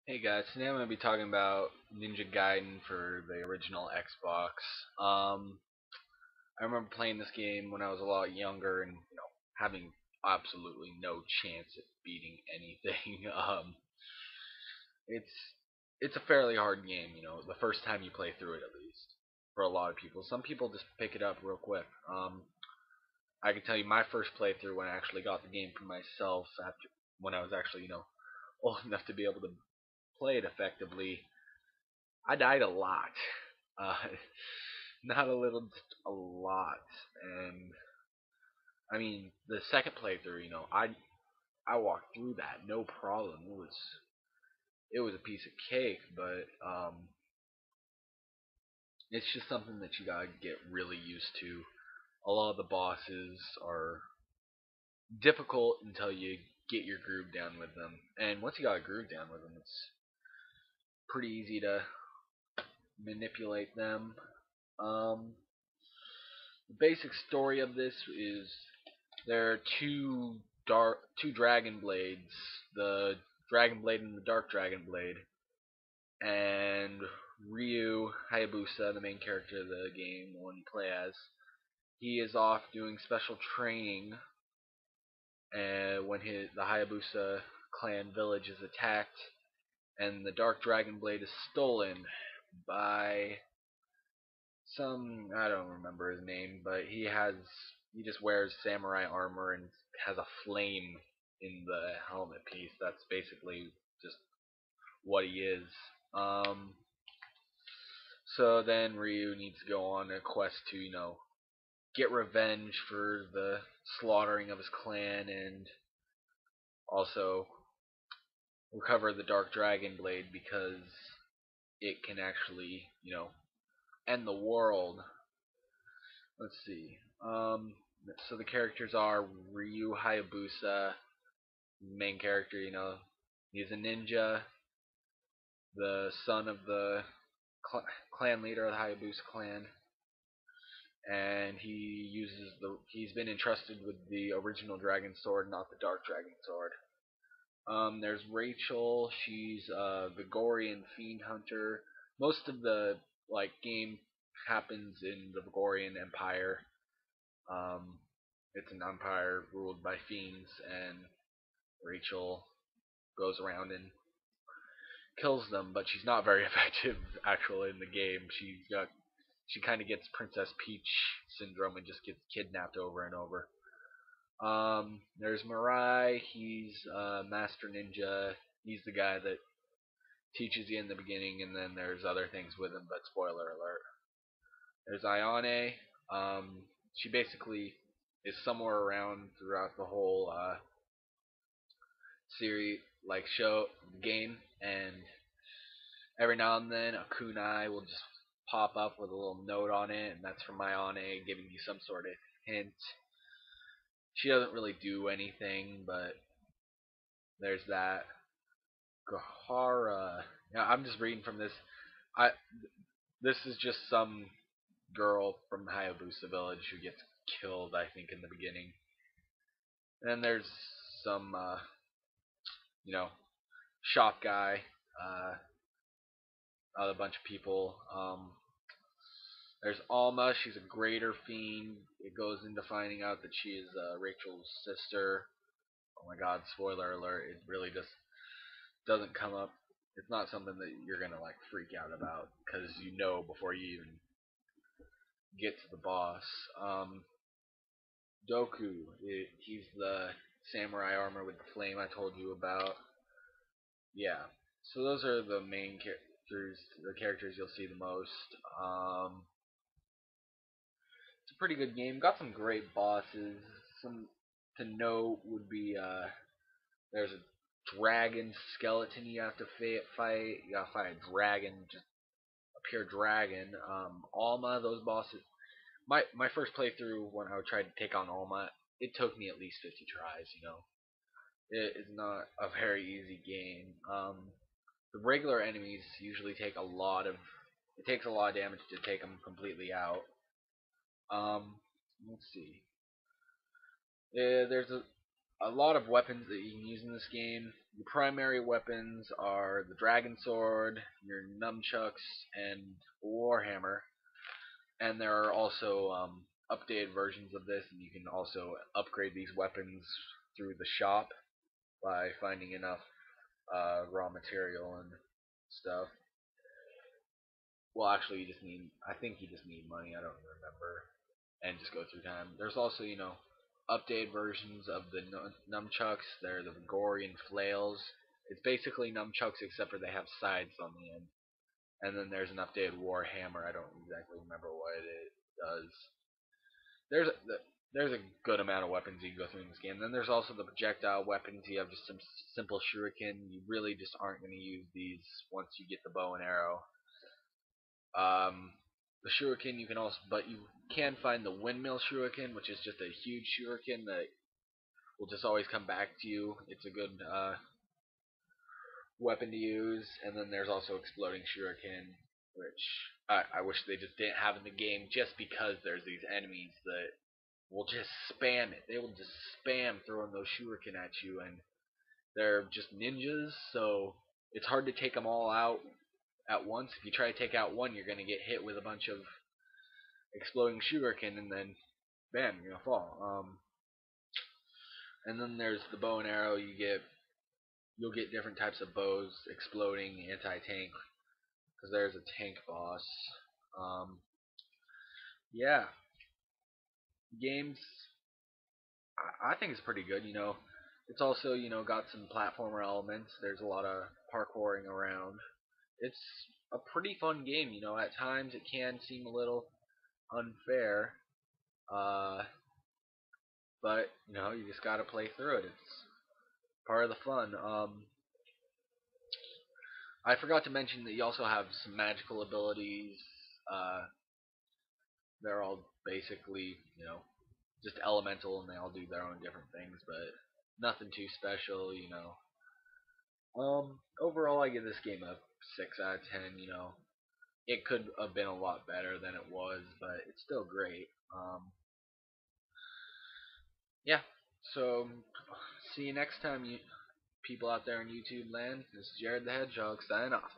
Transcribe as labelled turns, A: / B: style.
A: Hey guys, today I'm going to be talking about Ninja Gaiden for the original Xbox. I remember playing this game when I was a lot younger and having absolutely no chance at beating anything. It's it's a fairly hard game, the first time you play through it at least. For a lot of people, some people just pick it up real quick. I can tell you my first playthrough when I actually got the game for myself after when I was actually old enough to be able to play it effectively. I died a lot. Uh, not a little, just a lot. And I mean, the second playthrough, I walked through that no problem. It was a piece of cake, but it's just something that you gotta get really used to. A lot of the bosses are difficult until you get your groove down with them, and once you got a groove down with them, it's pretty easy to manipulate them. Um, the basic story of this is there are two dragon blades, the dragon blade and the dark dragon blade, and Ryu Hayabusa, the main character of the game, the one you play as, he is off doing special training when the Hayabusa clan village is attacked, and the dark dragon blade is stolen by some, I don't remember his name, but he just wears samurai armor and has a flame in the helmet piece. That's basically just what he is. Um, so then Ryu needs to go on a quest to get revenge for the slaughtering of his clan and also recover the Dark Dragon Blade because it can actually end the world. Let's see. So the characters are Ryu Hayabusa, main character. He's a ninja, the son of the clan leader of the Hayabusa clan, and he's been entrusted with the original dragon sword, not the dark dragon sword. There's Rachel. She's a Vigorian fiend hunter. Most of the game happens in the Vigorian Empire. Um, it's an empire ruled by fiends, and Rachel goes around and kills them, but she's not very effective actually in the game. She kind of gets Princess Peach syndrome and just gets kidnapped over and over. There's Mirai. He's a master ninja. He's the guy that teaches you in the beginning, and then there's other things with him. But spoiler alert. There's Ayane. She basically is somewhere around throughout the whole series, like show game, and every now and then a kunai will just pop up with a little note on it, and that's from Ayane giving you some sort of hint. She doesn't really do anything, but there's that. Gahara. Yeah, I'm just reading from this. I This is just some girl from Hayabusa village who gets killed, I think, in the beginning. And then there's some, you know, shop guy, uh, a bunch of people. There's Alma. She's a greater fiend. It goes into finding out that she is Rachel's sister. Oh my God! Spoiler alert! It really just doesn't come up. It's not something that you're gonna freak out about because you know before you even get to the boss. Doku, he's the samurai armor with the flame I told you about. Yeah, so those are the main characters, the characters you'll see the most. It's a pretty good game. Got some great bosses. Some to note would be there's a dragon skeleton you have to fight. You gotta fight a dragon, just a pure dragon. Alma, those bosses. My first playthrough when I tried to take on Alma, it took me at least 50 tries. It is not a very easy game. The regular enemies usually take a lot of it takes a lot of damage to take them completely out. Um, let's see. There's a lot of weapons that you can use in this game. Your primary weapons are the dragon sword, your nunchucks, and warhammer. And there are also updated versions of this, and you can also upgrade these weapons through the shop by finding enough raw material and stuff. Well, actually, you just need. I think you just need money. I don't remember, and just go through time. There's also, updated versions of the nunchucks. They're the Gregorian flails. It's basically nunchucks except for they have sides on the end. And then there's an updated war hammer. I don't exactly remember what it does. There's a, there's a good amount of weapons you can go through in this game. Then there's also the projectile weapons. You have just some simple shuriken. You really just aren't going to use these once you get the bow and arrow. The shuriken you can also, but you can find the windmill shuriken, which is just a huge shuriken that will just always come back to you. It's a good weapon to use. And then there's also exploding shuriken, which I wish they just didn't have in the game, just because there's these enemies that will just spam it. They will just spam throwing those shuriken at you, and they're just ninjas, so it's hard to take them all out at once. If you try to take out one, you're going to get hit with a bunch of exploding shuriken, and then bam, you're gonna fall. And then there's the bow and arrow. You'll get different types of bows, exploding, anti-tank, because there's a tank boss. Um, yeah, games. I think it's pretty good. It's also got some platformer elements. There's a lot of parkouring around. It's a pretty fun game. At times it can seem a little unfair, uh, but you just gotta play through it. It's part of the fun. I forgot to mention that you also have some magical abilities. Uh, they're all basically, just elemental, and they all do their own different things, but nothing too special. Overall, I give this game a 6 out of 10. It could have been a lot better than it was, but it's still great. Yeah. So, see you next time, you people out there in YouTube land. This is Jared the Hedgehog signing off.